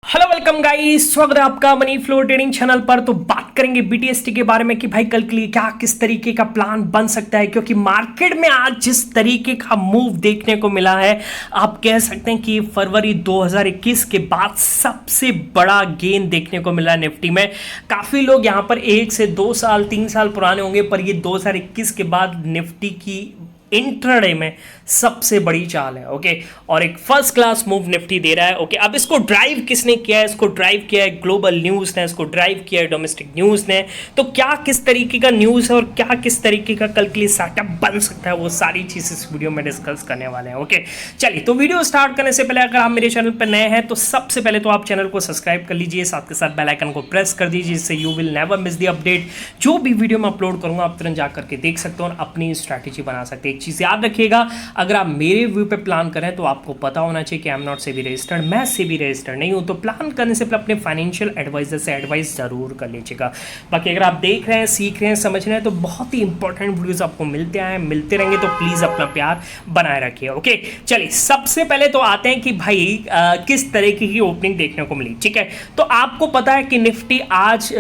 Hello welcome guys, स्वागत है आपका मनी फ्लो ट्रेडिंग चैनल पर। तो बात करेंगे बीटीएसटी के बारे में कि भाई कल के लिए क्या किस तरीके का प्लान बन सकता है, क्योंकि मार्केट में आज जिस तरीके का मूव देखने को मिला है, आप कह सकते हैं कि फरवरी 2021 के बाद सबसे बड़ा गेन देखने को मिला है निफ्टी में। काफ़ी लोग यहाँ पर 1 से 2 साल 3 साल पुराने होंगे, पर ये 2021 के बाद निफ्टी की इंट्राडे में सबसे बड़ी चाल है। ओके, और एक फर्स्ट क्लास मूव निफ्टी दे रहा है। ओके, अब इसको ड्राइव किसने किया है? इसको ड्राइव किया है ग्लोबल न्यूज़ ने, इसको ड्राइव किया है डोमेस्टिक न्यूज़ ने। तो क्या किस तरीके का न्यूज़ है और क्या किस तरीके का कल के लिए सेटअप बन सकता है, वो सारी चीज़ इस वीडियो में डिस्कस करने वाले हैं। ओके, चलिए, तो वीडियो स्टार्ट करने से पहले अगर आप मेरे चैनल पर नए हैं तो सबसे पहले तो आप चैनल को सब्सक्राइब कर लीजिए, साथ के साथ बेल आइकन को प्रेस कर दीजिए, जिससे you will never miss the update. जो भी वीडियो मैं अपलोड करूंगा आप तुरंत जा करके देख सकते हो और अपनी स्ट्रैटेजी बना सकते हैं। एक चीज़ याद रखिएगा, अगर आप मेरे व्यू पे प्लान करें तो आपको पता होना चाहिए कि I am not SEBI registered, मैं सेबी रजिस्टर्ड नहीं हूं। तो प्लान करने से पहले अपने फाइनेंशियल एडवाइजर से एडवाइस जरूर कर लीजिएगा। बाकी अगर आप देख रहे हैं, सीख रहे हैं, समझ रहे हैं तो बहुत ही इंपॉर्टेंट वीडियोस आपको मिलते रहेंगे, तो प्लीज़ अपना प्यार बनाए रखिए। ओके, चलिए, सबसे पहले तो आते हैं कि भाई किस तरीके की ओपनिंग देखने को मिली। ठीक है, तो आपको पता है कि निफ्टी आज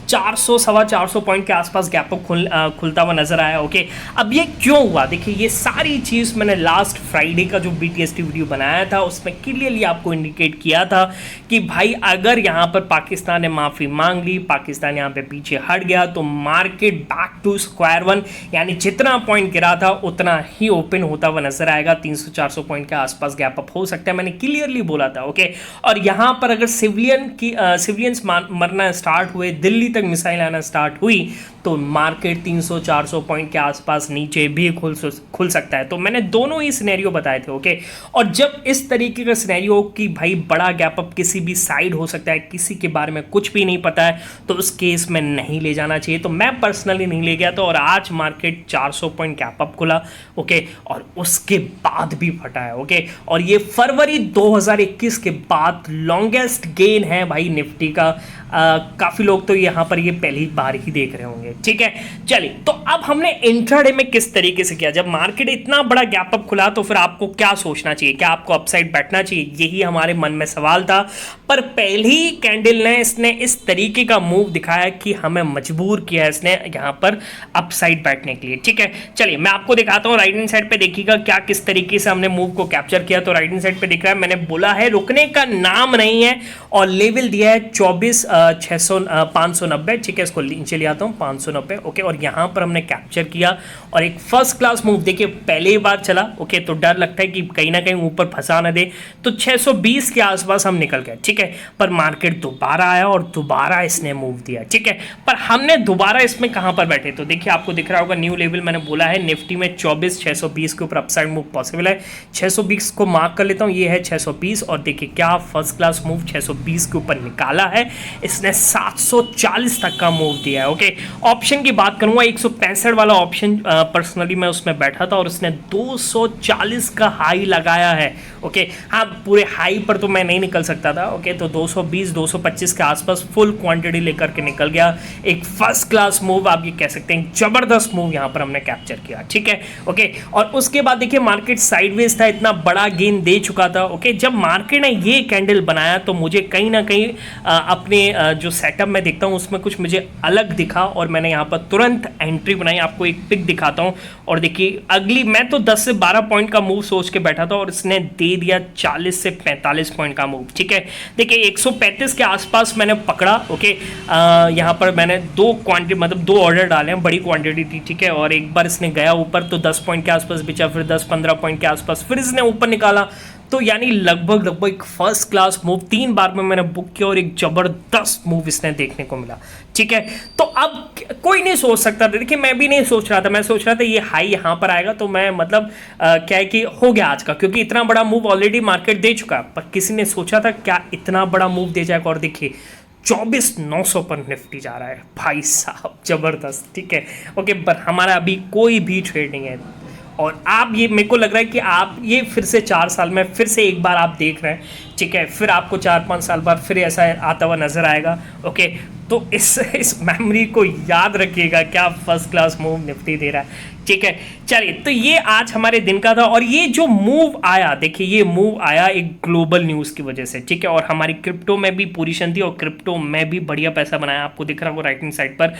400 सवा 400 पॉइंट के आसपास गैप अप खुलता हुआ नजर आया। ओके, अब ये क्यों हुआ? देखिए, ये सारी चीज़ मैंने लास्ट फ्राइडे का जो बीटीएसटी वीडियो बनाया था उसमें क्लियरली आपको इंडिकेट किया था कि भाई अगर यहाँ पर पाकिस्तान ने माफ़ी मांग ली, पाकिस्तान यहाँ पे पीछे हट गया, तो market back to square one, यानी जितना पॉइंट गिरा था उतना ही ओपन होता हुआ नजर आएगा। 300-400 पॉइंट के आसपास गैप अप हो सकता है, मैंने क्लियरली बोला था। ओके, और यहाँ पर अगर सिविलियंस मरना स्टार्ट हुए, दिल्ली तक मिसाइल आना स्टार्ट हुई, तो मार्केट 300-400 पॉइंट के आसपास नीचे भी खुल सकता है। तो मैंने दोनों ही सिनेरियो बताए थे। ओके, और जब इस तरीके का सिनेरियो कि भाई बड़ा गैप अप किसी भी साइड हो सकता है, किसी के बारे में कुछ भी नहीं पता है, तो उस केस में नहीं ले जाना चाहिए। तो मैं पर्सनली नहीं ले गया था और आज मार्केट 400 पॉइंट गैप अप खुला। ओके, और उसके बाद भी फटा है। ओके, और ये फरवरी 2021 के बाद लॉन्गेस्ट गेन है भाई निफ्टी का। काफ़ी लोग तो यहाँ पर ये पहली बार ही देख रहे होंगे। ठीक है, चलिए, तो अब हमने इंट्राडे में किस तरीके से किया? जब मार्केट इतना बड़ा गैप अप खुला तो फिर आपको क्या सोचना चाहिए? क्या आपको अपसाइड बैठना चाहिए? यही हमारे मन में सवाल था। पर पहली कैंडल ने इसने इस तरीके का मूव दिखाया कि हमें मजबूर किया है इसने यहाँ पर अपसाइड बैठने के लिए। ठीक है, चलिए मैं आपको दिखाता हूँ। राइट हैंड साइड पे देखिएगा क्या किस तरीके से हमने मूव को कैप्चर किया। तो राइट हैंड साइड पे दिख रहा है, मैंने बोला है रुकने का नाम नहीं है, और लेवल दिया है 590। ठीक है, इसको नीचे ले आता हूँ, 590। ओके, और यहाँ पर हमने कैप्चर किया और एक फर्स्ट क्लास मूव। देखिए, पहली बार चला। ओके, तो डर लगता है कि कहीं ना कहीं ऊपर फंसा ना दे, तो 620 के आसपास हम निकल गए। ठीक है, पर मार्केट दोबारा आया और दोबारा इसने मूव दिया। ठीक है, पर हमने दोबारा इसमें कहाँ पर बैठे? तो देखिए, आपको दिख रहा होगा न्यू लेवल मैंने बोला है निफ्टी में 620 के ऊपर अपसाइड मूव पॉसिबल है। 620 को मार्क कर लेता हूँ, ये है 620, और देखिए क्या फर्स्ट क्लास मूव 620 के ऊपर निकाला है इसने। 740 तक का मूव दिया है। ओके, ऑप्शन की बात करूंगा, 165 वाला ऑप्शन पर्सनली मैं उसमें बैठा था और उसने 240 का हाई लगाया है। ओके, हाँ, पूरे हाई पर तो मैं नहीं निकल सकता था। ओके, तो 220-225 के आसपास फुल क्वांटिटी लेकर के निकल गया। एक फर्स्ट क्लास मूव आप ये कह सकते हैं, जबरदस्त मूव यहाँ पर हमने कैप्चर किया। ठीक है, ओके, और उसके बाद देखिए मार्केट साइडवेज था, इतना बड़ा गेन दे चुका था। ओके, जब मार्केट ने ये कैंडल बनाया तो मुझे कहीं ना कहीं अपने जो सेटअप में देखता हूँ उसमें कुछ मुझे अलग दिखा और मैंने यहाँ पर तुरंत एंट्री बनाई। आपको एक पिक दिखाता हूँ, और देखिए अगली, मैं तो 10 से 12 पॉइंट का मूव सोच के बैठा था और इसने दे दिया 40 से 45 पॉइंट का मूव। ठीक है, देखिए 135 के आसपास मैंने पकड़ा। ओके, यहाँ पर मैंने दो ऑर्डर डाले हैं, बड़ी क्वांटिटी थी। ठीक है, और एक बार इसने गया ऊपर तो 10 पॉइंट के आसपास बिचा, फिर 10-15 पॉइंट के आसपास फिर इसने ऊपर निकाला। तो यानी लगभग एक फर्स्ट क्लास मूव 3 बार में मैंने बुक किया और एक जबरदस्त मूव इसने देखने को मिला। ठीक है, तो अब कोई नहीं सोच सकता था। देखिए, मैं भी नहीं सोच रहा था, मैं सोच रहा था ये हाई यहाँ पर आएगा, तो मैं क्या है कि हो गया आज का, क्योंकि इतना बड़ा मूव ऑलरेडी मार्केट दे चुका। पर किसी ने सोचा था क्या इतना बड़ा मूव दे जाएगा? और देखिए 24,900 पर निफ्टी जा रहा है भाई साहब, जबरदस्त। ठीक है, ओके, पर हमारा अभी कोई भी ट्रेड नहीं है। और आप ये, मेरे को लग रहा है कि आप ये फिर से 4 साल में फिर से एक बार आप देख रहे हैं, ठीक है, फिर आपको 4-5 साल बाद फिर ऐसा आता हुआ नजर आएगा। ओके, तो इस मेमोरी को याद रखिएगा, क्या फर्स्ट क्लास मूव निफ्टी दे रहा है, ठीक है। चलिए, तो ये आज हमारे दिन का था, और ये जो मूव आया, देखिए ये मूव आया एक ग्लोबल न्यूज़ की वजह से, ठीक है, और हमारी क्रिप्टो में भी पोजीशन थी, और क्रिप्टो में भी बढ़िया पैसा बनाया, आपको दिख रहा होगा राइट हैंड साइड पर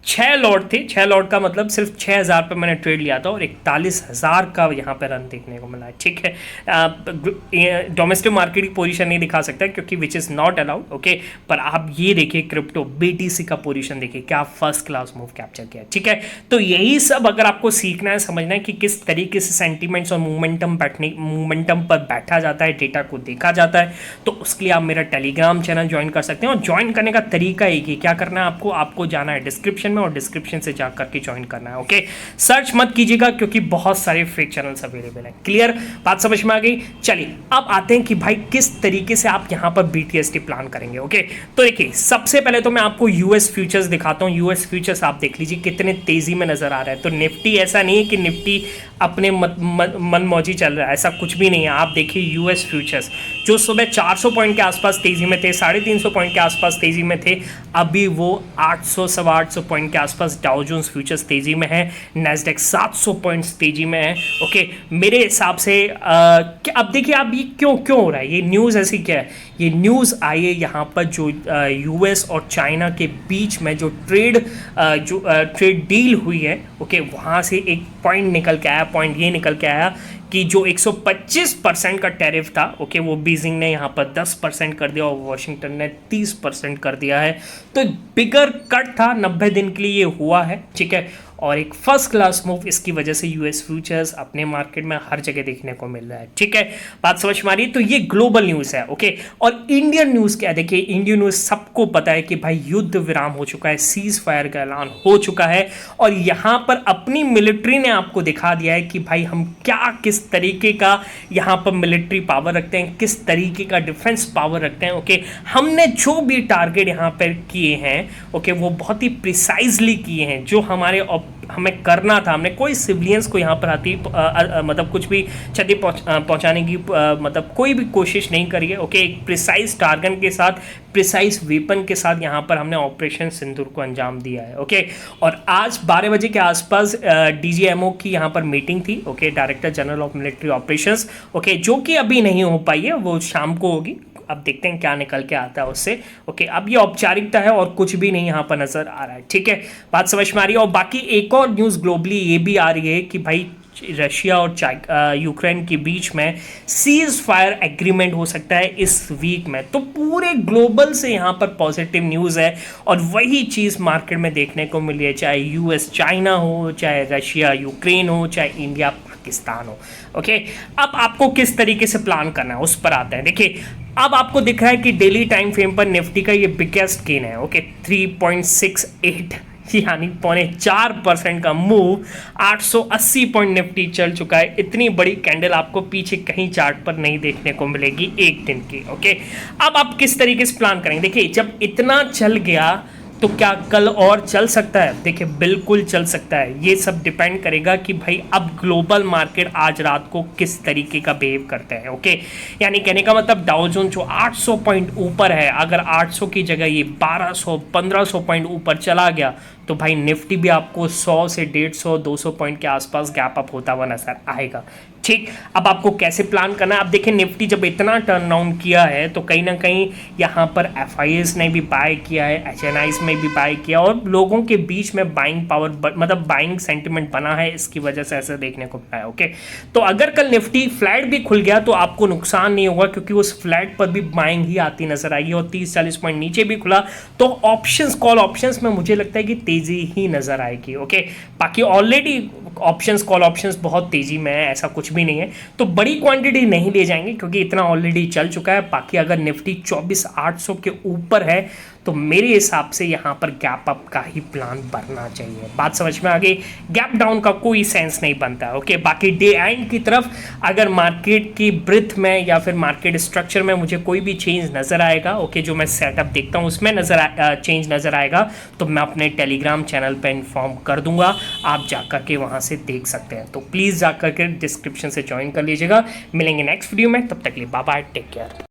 6 लॉट थे। 6 लॉट का मतलब सिर्फ 6,000 पे मैंने ट्रेड लिया था, और 41,000 का यहाँ पे रन देखने को मिला है, ठीक है। डोमेस्टिक मार्केट की पोजीशन नहीं दिखा सकता क्योंकि which is not allowed, okay, पर आप ये देखिए क्रिप्टो BTC का पोजीशन देखिए, क्या फर्स्ट क्लास मूव कैप्चर किया, ठीक है। तो यही सब अगर आपको सीखना है, समझना है कि किस तरीके से सेंटीमेंट्स और मोमेंटम पर बैठा जाता है, डेटा को देखा जाता है, तो उसके लिए आप मेरा टेलीग्राम चैनल ज्वाइन कर सकते हैं। और ज्वाइन करने का तरीका एक ही, क्या करना है आपको जाना है डिस्क्रिप्शन में, और डिस्क्रिप्शन से जाकर के ज्वाइन करना है, ओके। सर्च मत कीजिएगा क्योंकि बहुत सारे फेक चैनल्स अवेलेबल हैं। क्लियर, बात समझ में आ गई। चलिए अब आते हैं कि भाई किस तरीके से आप यहां पर BTST प्लान करेंगे, ओके। तो देखिए, सबसे पहले तो मैं आपको यूएस फ्यूचर्स दिखाता हूं। यूएस फ्यूचर्स आप देख लीजिए कितने तेजी में नजर आ रहा है। तो निफ्टी ऐसा नहीं है कि निफ्टी अपने मनमौजी चल रहा है, ऐसा कुछ भी नहीं है। आप देखिए यूएस फ्यूचर्स जो सुबह 400 पॉइंट के आसपास तेजी में थे, 350 पॉइंट के आसपास तेजी में थे, अभी वो 800 सवा 800 पॉइंट के आसपास डाउ जोन्स फ्यूचर्स तेजी में है, नैस्डैक 700 पॉइंट्स तेजी में है, ओके। मेरे हिसाब से अब देखिए आप ये क्यों हो रहा है, ये न्यूज़ ऐसी क्या है, ये न्यूज़ आई है यहाँ पर जो यूएस और चाइना के बीच में जो ट्रेड डील हुई है, ओके, वहाँ से एक पॉइंट निकल के आया। पॉइंट ये निकल के आया कि जो 125% का टैरिफ था, ओके, वो बीजिंग ने यहाँ पर 10% कर दिया और वॉशिंगटन ने 30% कर दिया है। तो बिगर कट था, 90 दिन के लिए ये हुआ है, ठीक है। और एक फर्स्ट क्लास मूव इसकी वजह से यूएस फ्यूचर्स अपने मार्केट में हर जगह देखने को मिल रहा है, ठीक है। बात समझ में आ रही है। तो ये ग्लोबल न्यूज़ है, ओके। और इंडियन न्यूज़ क्या है, देखिए इंडियन न्यूज़ सबको पता है कि भाई युद्ध विराम हो चुका है, सीज फायर का ऐलान हो चुका है, और यहाँ पर अपनी मिलिट्री ने आपको दिखा दिया है कि भाई हम क्या किस तरीके का यहाँ पर मिलिट्री पावर रखते हैं, किस तरीके का डिफेंस पावर रखते हैं, ओके। हमने जो भी टारगेट यहाँ पर किए हैं, ओके, वो बहुत ही प्रिसाइजली किए हैं, जो हमें करना था। हमने कोई सिविलियंस को यहाँ पर मतलब कुछ भी क्षति पहुँचाने की मतलब कोई भी कोशिश नहीं करी है, ओके। एक प्रिसाइज टारगेट के साथ, प्रिसाइज वेपन के साथ यहाँ पर हमने ऑपरेशन सिंदूर को अंजाम दिया है, ओके। और आज 12 बजे के आसपास DGMO की यहाँ पर मीटिंग थी, okay, director general of military operations, okay, जो कि अभी नहीं हो पाई है, वो शाम को होगी। अब देखते हैं क्या निकल के आता है उससे, ओके। अब ये औपचारिकता है और कुछ भी नहीं यहाँ पर नजर आ रहा है, ठीक है। बात समझ में आ रही है। और बाकी एक और न्यूज़ ग्लोबली ये भी आ रही है कि भाई रशिया और यूक्रेन के बीच में सीज फायर एग्रीमेंट हो सकता है इस वीक में। तो पूरे ग्लोबल से यहाँ पर पॉजिटिव न्यूज़ है, और वही चीज़ मार्केट में देखने को मिली है, चाहे US चाइना हो, चाहे रशिया यूक्रेन हो, चाहे इंडिया पाकिस्तान हो, ओके। अब आपको किस तरीके से प्लान करना है उस पर आते हैं। देखिए, अब आपको दिख रहा है कि डेली टाइम फ्रेम पर निफ्टी का ये बिगेस्ट गेन है, ओके, 3.68 यानी 4.25% का मूव, 880 पॉइंट निफ्टी चल चुका है। इतनी बड़ी कैंडल आपको पीछे कहीं चार्ट पर नहीं देखने को मिलेगी एक दिन की, ओके। अब आप किस तरीके से प्लान करेंगे, देखिए जब इतना चल गया तो क्या कल और चल सकता है, देखिए बिल्कुल चल सकता है। ये सब डिपेंड करेगा कि भाई अब ग्लोबल मार्केट आज रात को किस तरीके का बिहेव करते हैं, ओके। यानी कहने का मतलब डाउ जोन जो 800 पॉइंट ऊपर है, अगर 800 की जगह ये 1200-1500 पॉइंट ऊपर चला गया तो भाई निफ्टी भी आपको 100 से 150-200 पॉइंट के आसपास गैप अप होता हुआ नजर आएगा, ठीक। अब आपको कैसे प्लान करना है, आप देखिए निफ्टी जब इतना टर्न डाउन किया है तो कहीं ना कहीं यहाँ पर FIS ने भी बाय किया है, HNIs में भी बाय किया, और लोगों के बीच में बाइंग पावर मतलब बाइंग सेंटिमेंट बना है, इसकी वजह से ऐसा देखने को मिला है, ओके। तो अगर कल निफ्टी फ्लैट भी खुल गया तो आपको नुकसान नहीं होगा, क्योंकि उस फ्लैट पर भी बाइंग ही आती नजर आएगी, और 30-40 पॉइंट नीचे भी खुला तो ऑप्शंस, कॉल ऑप्शंस में मुझे लगता है कि तेजी ही नजर आएगी, ओके। बाकी ऑलरेडी ऑप्शंस, कॉल ऑप्शंस बहुत तेजी में है, ऐसा कुछ भी नहीं है, तो बड़ी क्वांटिटी नहीं ले जाएंगे क्योंकि इतना ऑलरेडी चल चुका है। बाकी अगर निफ्टी 24,800 के ऊपर है तो मेरे हिसाब से यहाँ पर गैप अप का ही प्लान बनना चाहिए। बात समझ में आ गई? गैप डाउन का कोई सेंस नहीं बनता। ओके, बाकी डे एंड की तरफ अगर मार्केट की ब्रिथ में या फिर मार्केट स्ट्रक्चर में मुझे कोई भी चेंज नज़र आएगा, ओके, जो मैं सेटअप देखता हूँ उसमें चेंज नज़र आएगा, तो मैं अपने टेलीग्राम चैनल पर इन्फॉर्म कर दूंगा। आप जाकर के वहाँ से देख सकते हैं, तो प्लीज़ जाकर के डिस्क्रिप्शन से ज्वाइन कर लीजिएगा। मिलेंगे नेक्स्ट वीडियो में, तब तक के लिए बाय बाय, टेक केयर।